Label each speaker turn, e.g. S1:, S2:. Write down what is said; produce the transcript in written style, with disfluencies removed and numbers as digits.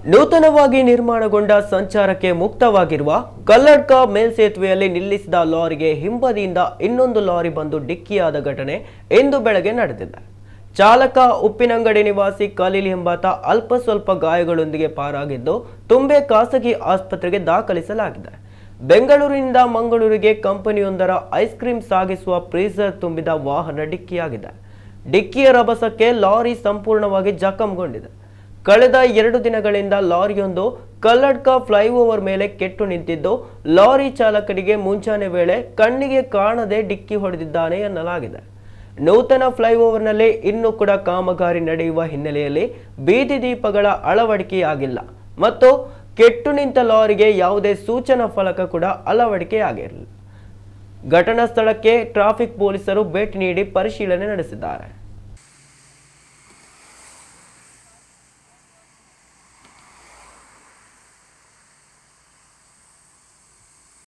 S1: ನೂತನವಾಗಿ ನಿರ್ಮಾಣಗೊಂಡ ಸಂಚಾರಕ್ಕೆ ಮುಕ್ತವಾಗಿರುವ ಕಲ್ಲಡ್ಕ ಮೇಲ್ಸೇತುವೆಯಲ್ಲಿ ನಿಲ್ಲಿಸಿದ ಲಾರಿಗೆ ಹಿಂಬದಿಯಿಂದ ಇನ್ನೊಂದು ಲಾರಿ ಬಂದು ಡಿಕ್ಕಿಯಾದ ಘಟನೆ ಇಂದು ಬೆಳಗ್ಗೆ ನಡೆದಿದೆ. ಚಾಲಕ ಉಪ್ಪಿನಂಗಡಿ ನಿವಾಸಿ ಖಲೀಲ್ ಎಂಬಾತ ಅಲ್ಪ ಸ್ವಲ್ಪ ಗಾಯಗಳೊಂದಿಗೆ ಪಾರಾಗಿದ್ದು ತುಂಬೆ ಖಾಸಗಿ ಆಸ್ಪತ್ರೆಗೆ ದಾಖಲಿಸಲಾಗಿದೆ. ಬೆಂಗಳೂರಿನಿಂದ ಮಂಗಳೂರಿಗೆ ಕಂಪನಿಯೊಂದರ ಐಸ್ ಕ್ರೀಮ್ ಸಾಗಿಸುವ ಫ್ರೀಜರ್ ತುಂಬಿದ ವಾಹನ ಡಿಕ್ಕಿಯಾಗಿದೆ. ಡಿಕ್ಕಿಯ ರಭಸಕ್ಕೆ ಲಾರಿ ಸಂಪೂರ್ಣವಾಗಿ ಜಖಂಗೊಂಡಿದೆ. ಕಳೆದ 2 ದಿನಗಳಿಂದ ಲಾರಿಯೊಂದು ಕಲ್ಲಡ್ಕ ಫ್ಲೈಓವರ್ ಮೇಲೆ ಕೆಟ್ಟು ನಿಂತಿದ್ದು ಲಾರಿ ಚಾಲಕನಿಗೆ ಮುಂಚಾನೆ ವೇಳೆ ಕಣ್ಣಿಗೆ ಕಾಣದೆ ಡಿಕ್ಕಿ ಹೊಡೆದಿದ್ದಾನೆ ಎನ್ನಲಾಗಿದೆ. ನೂತನ ಫ್ಲೈಓವರ್ನಲ್ಲಿ ಇನ್ನೂ ಕೂಡ ಕಾಮಗಾರಿ ನಡೆಯುವ ಹಿನ್ನೆಲೆಯಲ್ಲಿ ಬೀದಿ ದೀಪಗಳ ಅಳವಡಿಕೆಯಾಗಿಲ್ಲ ಮತ್ತು ಕೆಟ್ಟು ನಿಂತ ಲಾರಿಗೆ ಯಾವುದೇ ಸೂಚನಾ ಫಲಕ ಕೂಡ ಅಳವಡಿಕೆಯಾಗಿರಲಿಲ್ಲ. ಘಟನಾ ಸ್ಥಳಕ್ಕೆ ಟ್ರಾಫಿಕ್ ಪೊಲೀಸರು ಭೇಟಿ ನೀಡಿ ಪರಿಶೀಲನೆ ನಡೆಸಿದ್ದಾರೆ.